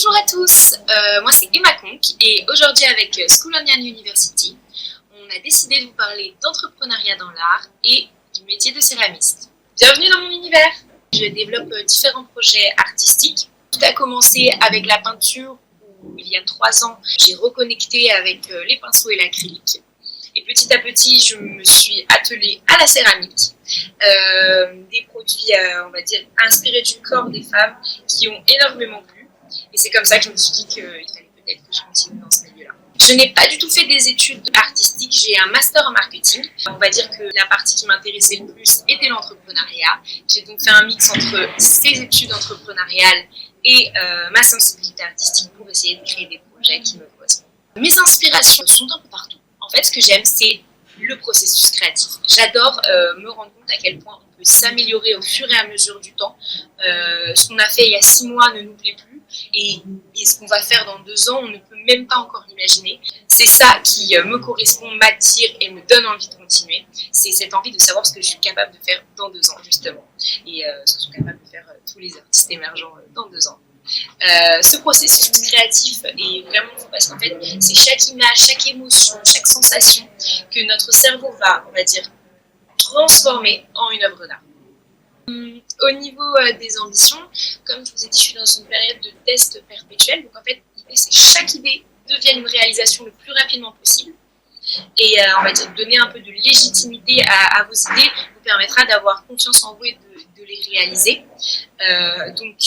Bonjour à tous, moi c'est Emma Conk et aujourd'hui avec School Onion University, on a décidé de vous parler d'entrepreneuriat dans l'art et du métier de céramiste. Bienvenue dans mon univers. Je développe différents projets artistiques. Tout a commencé avec la peinture où il y a 3 ans j'ai reconnecté avec les pinceaux et l'acrylique. Et petit à petit, je me suis attelée à la céramique, des produits, on va dire, inspirés du corps des femmes qui ont énormément plu. Et c'est comme ça que je me suis dit qu'il fallait peut-être que je continue dans ce milieu-là. Je n'ai pas du tout fait des études artistiques, j'ai un master en marketing. On va dire que la partie qui m'intéressait le plus était l'entrepreneuriat. J'ai donc fait un mix entre ces études entrepreneuriales et ma sensibilité artistique pour essayer de créer des projets qui me correspondent. Mes inspirations sont un peu partout. En fait, ce que j'aime, c'est le processus créatif. J'adore me rendre compte à quel point on peut s'améliorer au fur et à mesure du temps. Ce qu'on a fait il y a 6 mois ne nous plaît plus. Et ce qu'on va faire dans 2 ans, on ne peut même pas encore l'imaginer. C'est ça qui me correspond, m'attire et me donne envie de continuer. C'est cette envie de savoir ce que je suis capable de faire dans 2 ans, justement. Et ce que sont capables de faire tous les artistes émergents dans 2 ans. Ce processus créatif est vraiment fou parce qu'en fait, c'est chaque image, chaque émotion, chaque sensation que notre cerveau va, on va dire, transformer en une œuvre d'art. Au niveau des ambitions, comme je vous ai dit, je suis dans une période de test perpétuel. Donc en fait, l'idée, c'est que chaque idée devienne une réalisation le plus rapidement possible. Et on va dire donner un peu de légitimité à vos idées vous permettra d'avoir confiance en vous et de les réaliser. Donc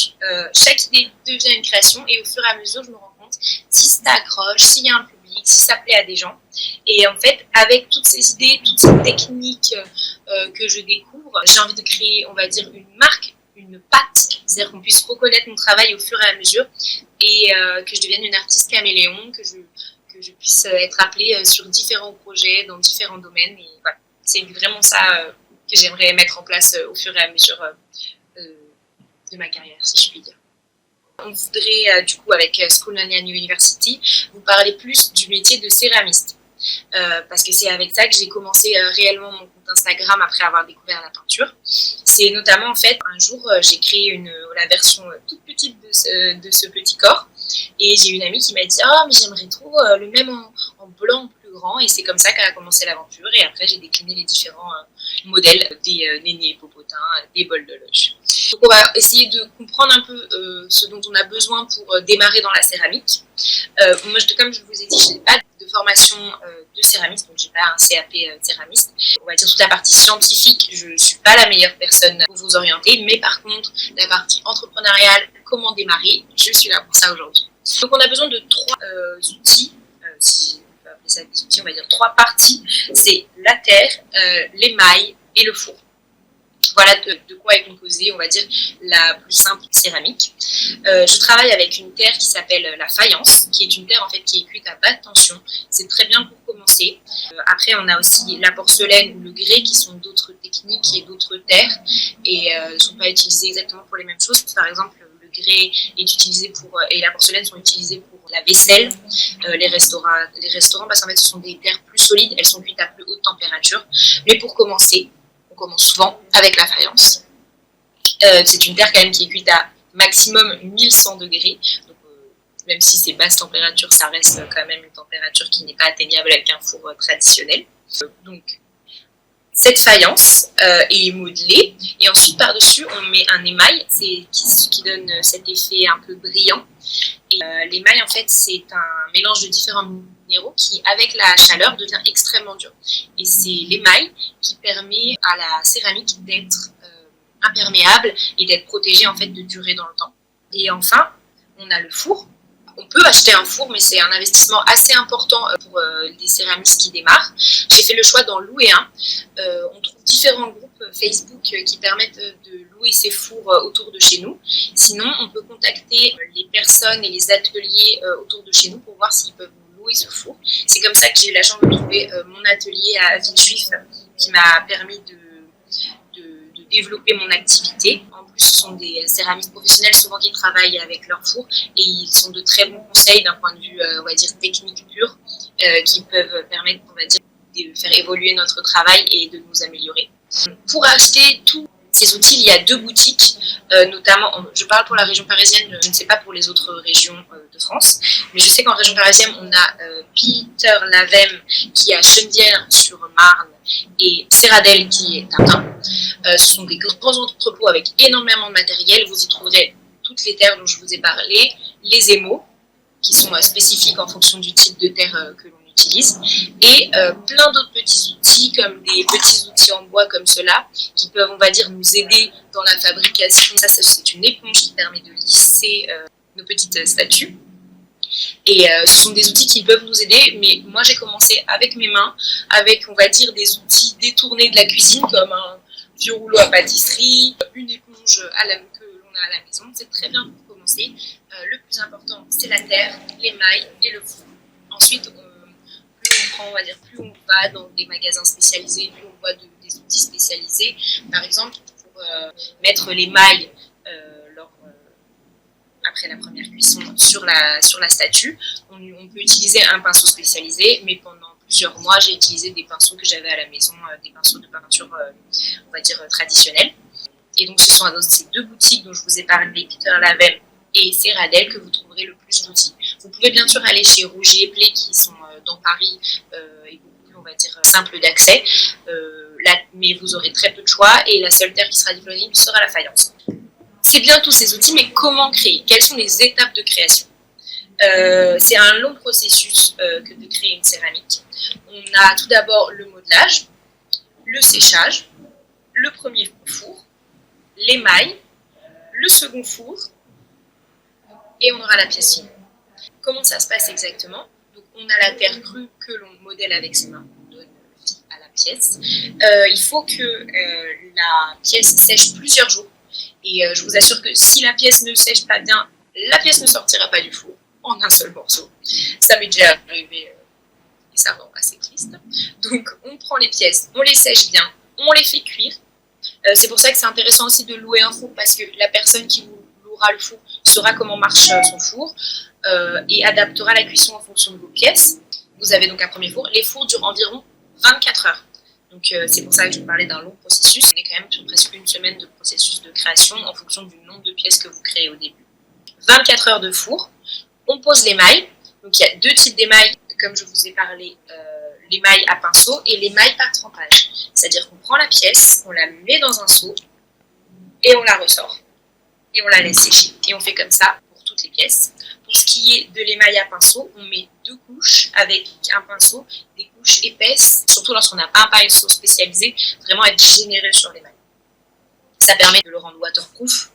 chaque idée devient une création et au fur et à mesure, je me rends compte si ça accroche, s'il y a un public, si ça plaît à des gens. Et en fait, avec toutes ces idées, toutes ces techniques que je découvre, j'ai envie de créer, on va dire, une marque, une patte, c'est-à-dire qu'on puisse reconnaître mon travail au fur et à mesure et que je devienne une artiste caméléon, que je puisse être appelée sur différents projets, dans différents domaines. Et voilà, c'est vraiment ça que j'aimerais mettre en place au fur et à mesure de ma carrière, si je puis dire. On voudrait, du coup, avec School Onion University, vous parler plus du métier de céramiste. Parce que c'est avec ça que j'ai commencé réellement mon compte Instagram après avoir découvert la peinture. C'est notamment, en fait, un jour, j'ai créé la version toute petite de ce petit corps. Et j'ai une amie qui m'a dit « Ah, mais j'aimerais trop le même en blanc plus grand ». Et c'est comme ça qu'a commencé l'aventure. Et après, j'ai décliné les différents modèles des nénés popotins, des bols de loge. Donc, on va essayer de comprendre un peu ce dont on a besoin pour démarrer dans la céramique. Moi, comme je vous ai dit, je n'ai pas de formation de céramiste, donc je n'ai pas un CAP céramiste. On va dire toute la partie scientifique, je ne suis pas la meilleure personne pour vous orienter, mais par contre, la partie entrepreneuriale, comment démarrer, je suis là pour ça aujourd'hui. Donc on a besoin de 3 outils, si on peut appeler ça des outils, on va dire 3 parties, c'est la terre, l'émail et le four. Voilà de quoi est composée, on va dire, la plus simple céramique. Je travaille avec une terre qui s'appelle la faïence, qui est une terre en fait qui est cuite à basse tension. C'est très bien pour commencer. Après, on a aussi la porcelaine ou le grès qui sont d'autres techniques et d'autres terres et ne sont pas utilisées exactement pour les mêmes choses. Par exemple, le grès est utilisé et la porcelaine sont utilisées pour la vaisselle, les restaurants parce qu'en fait ce sont des terres plus solides, elles sont cuites à plus haute température. Mais pour commencer, on commence souvent avec la faïence. C'est une terre quand même qui est cuite à maximum 1100 degrés. Donc, même si c'est basse température, ça reste quand même une température qui n'est pas atteignable avec un four traditionnel. Donc, cette faïence est modelée et ensuite par-dessus on met un émail qui donne cet effet un peu brillant. Et l'émail en fait c'est un mélange de différents minéraux qui avec la chaleur devient extrêmement dur. Et c'est l'émail qui permet à la céramique d'être imperméable et d'être protégée en fait de durer dans le temps. Et enfin on a le four. On peut acheter un four, mais c'est un investissement assez important pour des céramistes qui démarrent. J'ai fait le choix d'en louer un. On trouve différents groupes Facebook qui permettent de louer ces fours autour de chez nous. Sinon, on peut contacter les personnes et les ateliers autour de chez nous pour voir s'ils peuvent nous louer ce four. C'est comme ça que j'ai eu la chance de trouver mon atelier à Villejuif qui m'a permis de développer mon activité. En plus, ce sont des céramistes professionnels souvent qui travaillent avec leur four et ils sont de très bons conseils d'un point de vue, on va dire, technique pure qui peuvent permettre, on va dire, de faire évoluer notre travail et de nous améliorer. Pour acheter tous Ces outils, il y a 2 boutiques, notamment, je parle pour la région parisienne, je ne sais pas pour les autres régions de France, mais je sais qu'en région parisienne, on a Peter Lavem qui est à Chennevières-sur-Marne et Serradel qui est à Ain. Ce sont des grands entrepôts avec énormément de matériel. Vous y trouverez toutes les terres dont je vous ai parlé, les émaux, qui sont spécifiques en fonction du type de terre que l'on utilise, et plein d'autres petits outils comme des petits outils en bois comme cela qui peuvent, on va dire, nous aider dans la fabrication. Ça c'est une éponge qui permet de lisser nos petites statues, et ce sont des outils qui peuvent nous aider, mais moi j'ai commencé avec mes mains, avec, on va dire, des outils détournés de la cuisine comme un vieux rouleau à pâtisserie, une éponge que l'on a à la maison. C'est très bien pour commencer. Le plus important, c'est la terre, l'émail et le four. Ensuite, plus on prend, on va dire, plus on va dans des magasins spécialisés, plus on voit des outils spécialisés. Par exemple, pour mettre l'émail après la première cuisson sur la statue, on peut utiliser un pinceau spécialisé, mais pendant plusieurs mois, j'ai utilisé des pinceaux que j'avais à la maison, des pinceaux de peinture, on va dire, traditionnels. Et donc, ce sont dans ces 2 boutiques dont je vous ai parlé, Peter Lavem et Serradel, que vous trouverez le plus d'outils. Vous pouvez bien sûr aller chez Rougier et Play, qui sont dans Paris, et beaucoup plus, on va dire, simple d'accès, mais vous aurez très peu de choix, et la seule terre qui sera disponible sera la faïence. C'est bien tous ces outils, mais comment créer? Quelles sont les étapes de création? C'est un long processus que de créer une céramique. On a tout d'abord le modelage, le séchage, le premier four, l'émail, le second four, et on aura la pièce finale. Comment ça se passe exactement? Donc, on a la terre crue que l'on modèle avec ses mains, on donne vie à la pièce. Il faut que la pièce sèche plusieurs jours, et je vous assure que si la pièce ne sèche pas bien, la pièce ne sortira pas du four en un seul morceau. Ça m'est déjà arrivé et ça rend assez triste. Donc on prend les pièces, on les sèche bien, on les fait cuire. C'est pour ça que c'est intéressant aussi de louer un four, parce que la personne qui vous louera le four saura comment marche son four et adaptera la cuisson en fonction de vos pièces. Vous avez donc un premier four. Les fours durent environ 24 heures. Donc c'est pour ça que je vous parlais d'un long processus. On est quand même sur presque une semaine de processus de création en fonction du nombre de pièces que vous créez au début. 24 heures de four. On pose l'émail. Donc il y a 2 types d'émail, comme je vous ai parlé, l'émail à pinceau et l'émail par trempage. C'est-à-dire qu'on prend la pièce, on la met dans un seau et on la ressort. Et on la laisse sécher. Et on fait comme ça pour toutes les pièces. Pour ce qui est de l'émail à pinceau, on met 2 couches avec un pinceau, des couches épaisses, surtout lorsqu'on n'a pas un pinceau spécialisé, vraiment être généreux sur l'émail. Ça permet de le rendre waterproof,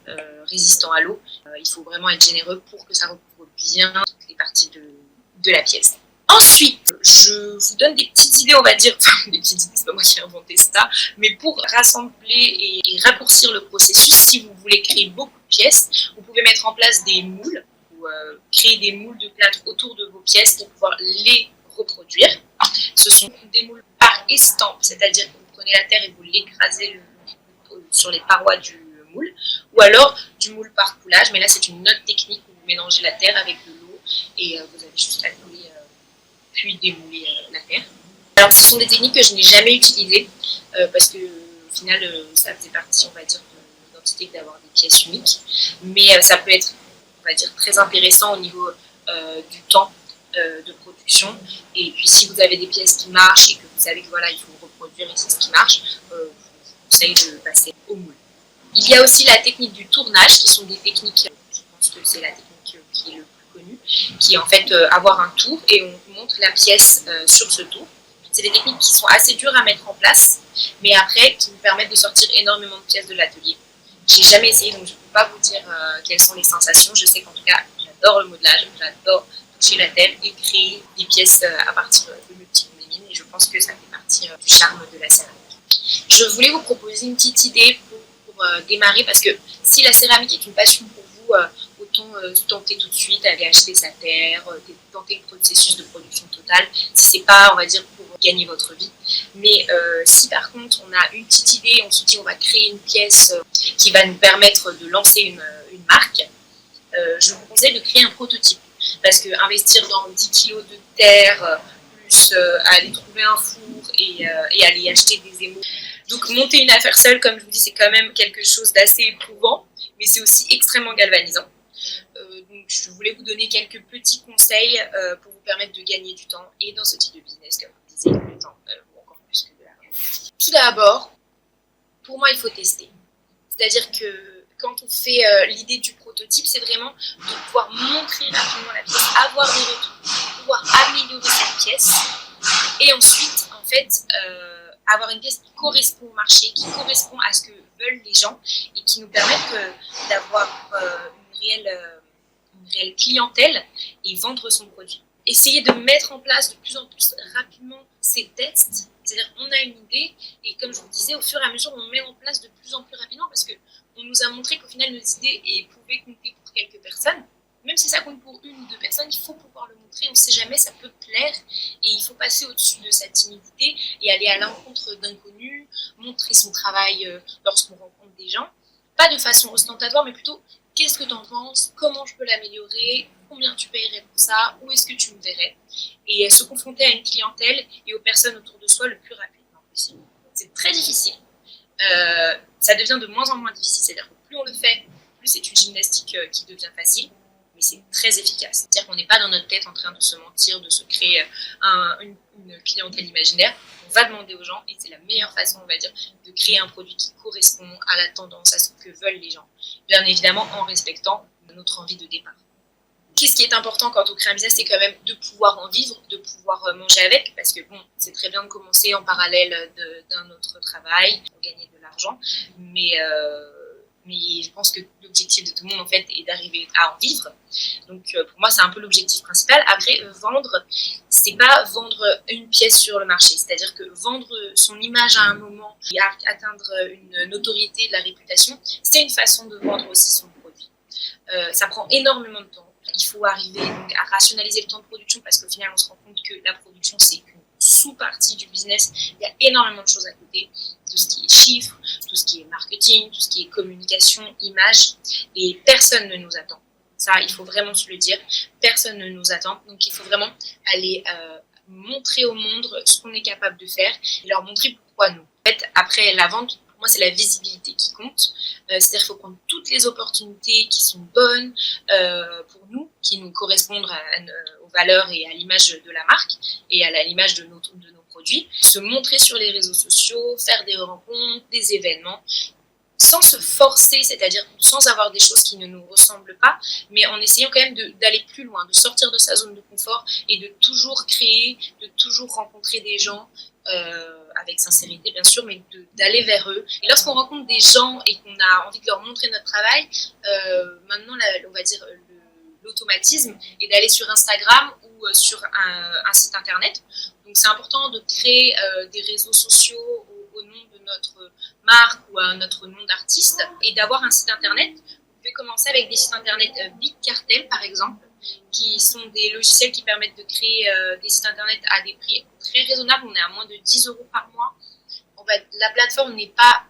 résistant à l'eau. Il faut vraiment être généreux pour que ça recouvre bien toutes les parties de la pièce. Ensuite, je vous donne des petites idées, on va dire, enfin des petites idées, c'est pas moi qui ai inventé ça, mais pour rassembler et raccourcir le processus, si vous voulez créer beaucoup de pièces, vous pouvez mettre en place des moules, ou créer des moules de plâtre autour de vos pièces pour pouvoir les reproduire. Ce sont des moules par estampe, c'est-à-dire que vous prenez la terre et vous l'écrasez sur les parois du moule, ou alors du moule par coulage, mais là c'est une autre technique où vous mélangez la terre avec de l'eau et vous avez juste à couler puis démouler la terre. Alors ce sont des techniques que je n'ai jamais utilisées parce que au final ça faisait partie, on va dire, de l'identité d'avoir des pièces uniques, mais ça peut être, on va dire, très intéressant au niveau du temps de production. Et puis si vous avez des pièces qui marchent et que vous savez que voilà, il faut reproduire et c'est ce qui marche, je vous conseille de passer au moule. Il y a aussi la technique du tournage, qui sont des techniques, je pense que c'est la technique qui est le plus connue, qui est en fait avoir un tour et on monte la pièce sur ce tour. C'est des techniques qui sont assez dures à mettre en place, mais après qui nous permettent de sortir énormément de pièces de l'atelier. J'ai jamais essayé, donc je ne peux pas vous dire quelles sont les sensations. Je sais qu'en tout cas, j'adore le modelage, j'adore toucher la terre et créer des pièces à partir de mes petits mines, et je pense que ça fait partie du charme de la céramique. Je voulais vous proposer une petite idée pour démarrer, parce que si la céramique est une passion pour vous, autant tenter tout de suite, aller acheter sa terre, tenter le processus de production totale, si c'est pas, on va dire, pour gagner votre vie. Mais si par contre on a une petite idée, on se dit on va créer une pièce qui va nous permettre de lancer une marque, je vous conseille de créer un prototype, parce que investir dans 10 kilos de terre, plus aller trouver un four et aller acheter des émaux, Donc monter une affaire seule, comme je vous dis, c'est quand même quelque chose d'assez éprouvant, mais c'est aussi extrêmement galvanisant. Donc je voulais vous donner quelques petits conseils pour vous permettre de gagner du temps, et dans ce type de business, comme vous disiez, le temps, ou encore plus que de l'argent. Tout d'abord, pour moi, il faut tester. C'est-à-dire que quand on fait l'idée du prototype, c'est vraiment de pouvoir montrer rapidement la pièce, avoir des retours, pouvoir améliorer cette pièce, et ensuite, en fait, avoir une pièce qui correspond au marché, qui correspond à ce que veulent les gens, et qui nous permettent d'avoir une réelle clientèle et vendre son produit. Essayer de mettre en place de plus en plus rapidement ces tests, c'est-à-dire on a une idée, et comme je vous disais, au fur et à mesure, on met en place de plus en plus rapidement, parce qu'on nous a montré qu'au final, nos idées pouvaient compter pour quelques personnes. Même si ça compte pour une ou deux personnes, il faut pouvoir le montrer, on ne sait jamais, ça peut plaire, et il faut passer au-dessus de sa timidité et aller à l'encontre d'inconnus, montrer son travail lorsqu'on rencontre des gens, pas de façon ostentatoire, mais plutôt qu'est-ce que tu en penses, comment je peux l'améliorer, combien tu paierais pour ça, où est-ce que tu me verrais, et se confronter à une clientèle et aux personnes autour de soi le plus rapidement possible. C'est très difficile, ça devient de moins en moins difficile, c'est-à-dire que plus on le fait, plus c'est une gymnastique qui devient facile, mais c'est très efficace. C'est-à-dire qu'on n'est pas dans notre tête en train de se mentir, de se créer une clientèle imaginaire. On va demander aux gens, et c'est la meilleure façon, on va dire, de créer un produit qui correspond à la tendance, à ce que veulent les gens. Bien évidemment, en respectant notre envie de départ. Qu'est-ce qui est important quand on crée un business, c'est quand même de pouvoir en vivre, de pouvoir manger avec, parce que bon, c'est très bien de commencer en parallèle d'un autre travail pour gagner de l'argent, mais je pense que l'objectif de tout le monde, en fait, est d'arriver à en vivre. Donc, pour moi, c'est un peu l'objectif principal. Après, vendre, c'est pas vendre une pièce sur le marché. C'est-à-dire que vendre son image à un moment et atteindre une notoriété, de la réputation, c'est une façon de vendre aussi son produit. Ça prend énormément de temps. Il faut arriver donc à rationaliser le temps de production, parce qu'au final, on se rend compte que la production, c'est qu'une sous-partie du business. Il y a énormément de choses à côté, tout ce qui est chiffres, tout ce qui est marketing, tout ce qui est communication, image, et personne ne nous attend. Ça, il faut vraiment se le dire, personne ne nous attend, donc il faut vraiment aller montrer au monde ce qu'on est capable de faire et leur montrer pourquoi nous. En fait, après la vente, pour moi, c'est la visibilité qui compte. C'est-à-dire qu'il faut prendre toutes les opportunités qui sont bonnes pour nous, qui nous correspondent aux valeurs et à l'image de la marque et à l'image de nos produits. Se montrer sur les réseaux sociaux, faire des rencontres, des événements, sans se forcer, c'est-à-dire sans avoir des choses qui ne nous ressemblent pas, mais en essayant quand même d'aller plus loin, de sortir de sa zone de confort et de toujours créer, de toujours rencontrer des gens, avec sincérité bien sûr, mais d'aller vers eux. Et lorsqu'on rencontre des gens et qu'on a envie de leur montrer notre travail, maintenant on va dire l'automatisme est d'aller sur Instagram ou sur un site internet. Donc c'est important de créer des réseaux sociaux au nom de notre marque ou à notre nom d'artiste et d'avoir un site internet. Vous pouvez commencer avec des sites internet Big Cartel par exemple, qui sont des logiciels qui permettent de créer des sites internet à des prix très raisonnables. On est à moins de 10 € par mois. La plateforme n'est pas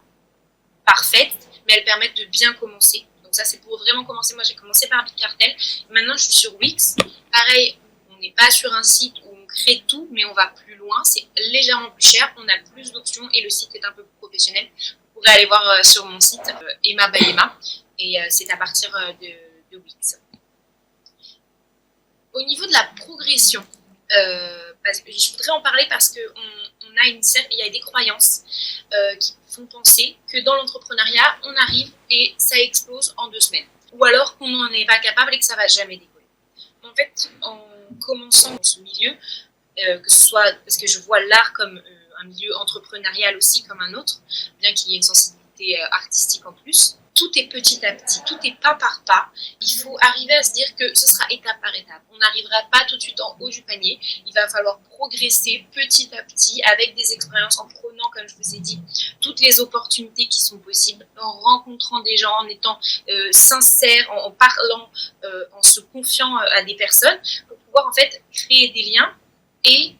parfaite, mais elle permet de bien commencer. Donc ça, c'est pour vraiment commencer. Moi, j'ai commencé par Big Cartel. Maintenant, je suis sur Wix. Pareil, on n'est pas sur un site où on crée tout, mais on va plus loin. C'est légèrement plus cher. On a plus d'options et le site est un peu plus professionnel. Vous pourrez aller voir sur mon site Emma by Emma. Et c'est à partir de Wix. Au niveau de la progression, je voudrais en parler parce qu'il y a des croyances qui font penser que dans l'entrepreneuriat, on arrive et ça explose en 2 semaines. Ou alors qu'on n'en est pas capable et que ça ne va jamais décoller. En fait, en commençant dans ce milieu, que ce soit parce que je vois l'art comme un milieu entrepreneurial aussi comme un autre, bien qu'il y ait une sensibilité artistique en plus, tout est petit à petit, tout est pas par pas. Il faut arriver à se dire que ce sera étape par étape. On n'arrivera pas tout de suite en haut du panier. Il va falloir progresser petit à petit avec des expériences, en prenant, comme je vous ai dit, toutes les opportunités qui sont possibles, en rencontrant des gens, en étant sincère, en parlant, en se confiant à des personnes, pour pouvoir en fait créer des liens et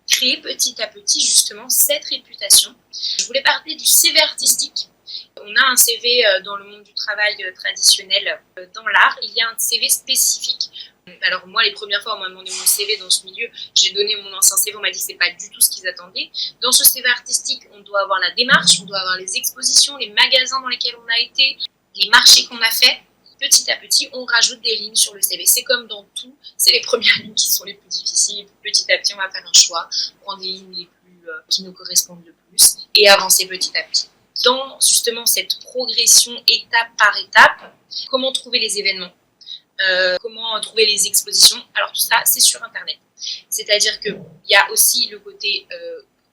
créer petit à petit justement cette réputation. Je voulais parler du CV artistique. On a un CV dans le monde du travail traditionnel, dans l'art. Il y a un CV spécifique Alors moi, les premières fois, on m'a demandé mon CV dans ce milieu, j'ai donné mon ancien CV, on m'a dit que c'est pas du tout ce qu'ils attendaient. Dans ce CV artistique, on doit avoir la démarche, on doit avoir les expositions, les magasins dans lesquels on a été, les marchés qu'on a fait. Petit à petit, on rajoute des lignes sur le CV. C'est comme dans tout, c'est les premières lignes qui sont les plus difficiles. Petit à petit, on va faire un choix, prendre les lignes les plus qui nous correspondent le plus et avancer petit à petit. Dans justement cette progression étape par étape, comment trouver les événements, comment trouver les expositions. Alors tout ça, c'est sur Internet. C'est-à-dire qu'il y a aussi le côté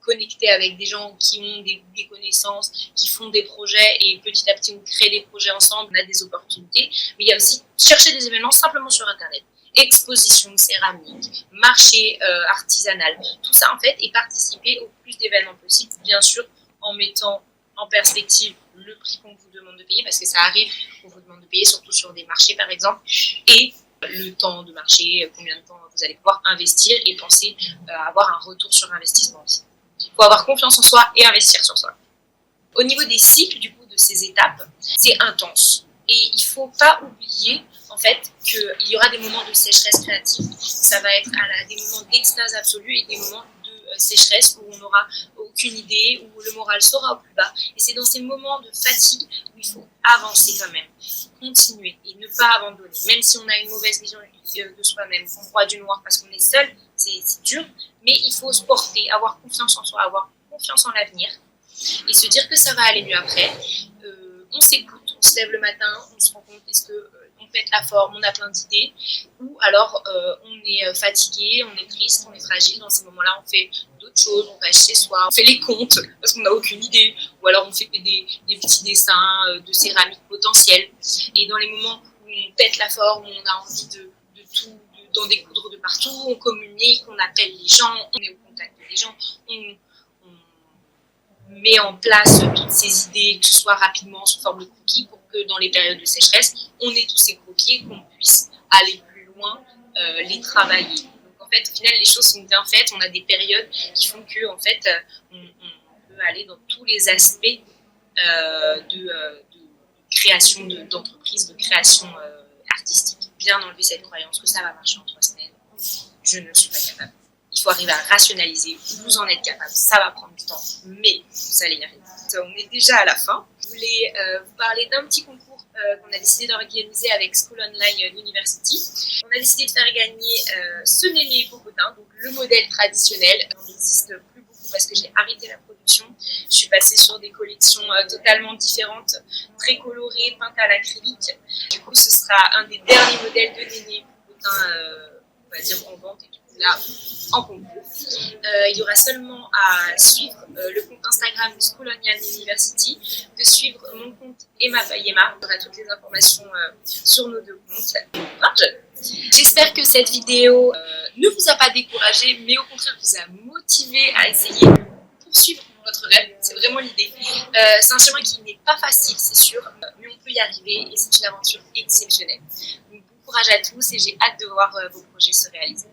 connecter avec des gens qui ont des connaissances, qui font des projets et petit à petit on crée des projets ensemble, on a des opportunités. Mais il y a aussi chercher des événements simplement sur Internet. Exposition céramique, marché artisanal, tout ça en fait, et participer au plus d'événements possible, bien sûr en mettant en perspective le prix qu'on vous demande de payer, parce que ça arrive qu'on vous demande de payer, surtout sur des marchés par exemple, et le temps de marché, combien de temps vous allez pouvoir investir et penser avoir un retour sur investissement aussi. Il faut avoir confiance en soi et investir sur soi. Au niveau des cycles, du coup, de ces étapes, c'est intense. Et il ne faut pas oublier, en fait, qu'il y aura des moments de sécheresse créative. Ça va être des moments d'extase absolue et des moments de sécheresse où on n'aura aucune idée, où le moral sera au plus bas. Et c'est dans ces moments de fatigue où il faut avancer quand même, continuer et ne pas abandonner. Même si on a une mauvaise vision de soi-même, qu'on croit du noir parce qu'on est seul, c'est dur, mais il faut se porter, avoir confiance en soi, avoir confiance en l'avenir et se dire que ça va aller mieux après. On s'écoute, on se lève le matin, on se rend compte est-ce qu'on pète la forme, on a plein d'idées, ou alors on est fatigué, on est triste, on est fragile. Dans ces moments-là, on fait d'autres choses, on reste chez soi, on fait les comptes parce qu'on n'a aucune idée, ou alors on fait des petits dessins de céramique potentielle. Et dans les moments où on pète la forme, où on a envie de tout, d'en découdre de partout, on communique, on appelle les gens, on est au contact des gens, on met en place toutes ces idées, que ce soit rapidement sous forme de croquis, pour que dans les périodes de sécheresse, on ait tous ces croquis et qu'on puisse aller plus loin, les travailler. Donc en fait, au final, les choses sont bien faites. On a des périodes qui font que en fait, on peut aller dans tous les aspects de création d'entreprise, de création artistique. Bien enlever cette croyance que ça va marcher en 3 semaines. Je ne suis pas capable. Il faut arriver à rationaliser, vous en êtes capable, ça va prendre du temps, mais vous allez y arriver. On est déjà à la fin. Je voulais vous parler d'un petit concours qu'on a décidé d'organiser avec School Online University. On a décidé de faire gagner ce néné popotin, donc le modèle traditionnel. On n'existe plus beaucoup parce que j'ai arrêté la production. Je suis passée sur des collections totalement différentes, très colorées, peintes à l'acrylique. Du coup, ce sera un des derniers modèles de néné popotin, on va dire en vente, et du coup là, en concours. Il y aura seulement à suivre le compte Instagram de School Online University, de suivre mon compte Emma Payema. Il y aura toutes les informations sur nos 2 comptes. J'espère que cette vidéo ne vous a pas découragé, mais au contraire vous a motivé à essayer de poursuivre votre rêve. C'est vraiment l'idée. C'est un chemin qui n'est pas facile, c'est sûr, mais on peut y arriver et c'est une aventure exceptionnelle. Donc, bon courage à tous et j'ai hâte de voir vos projets se réaliser.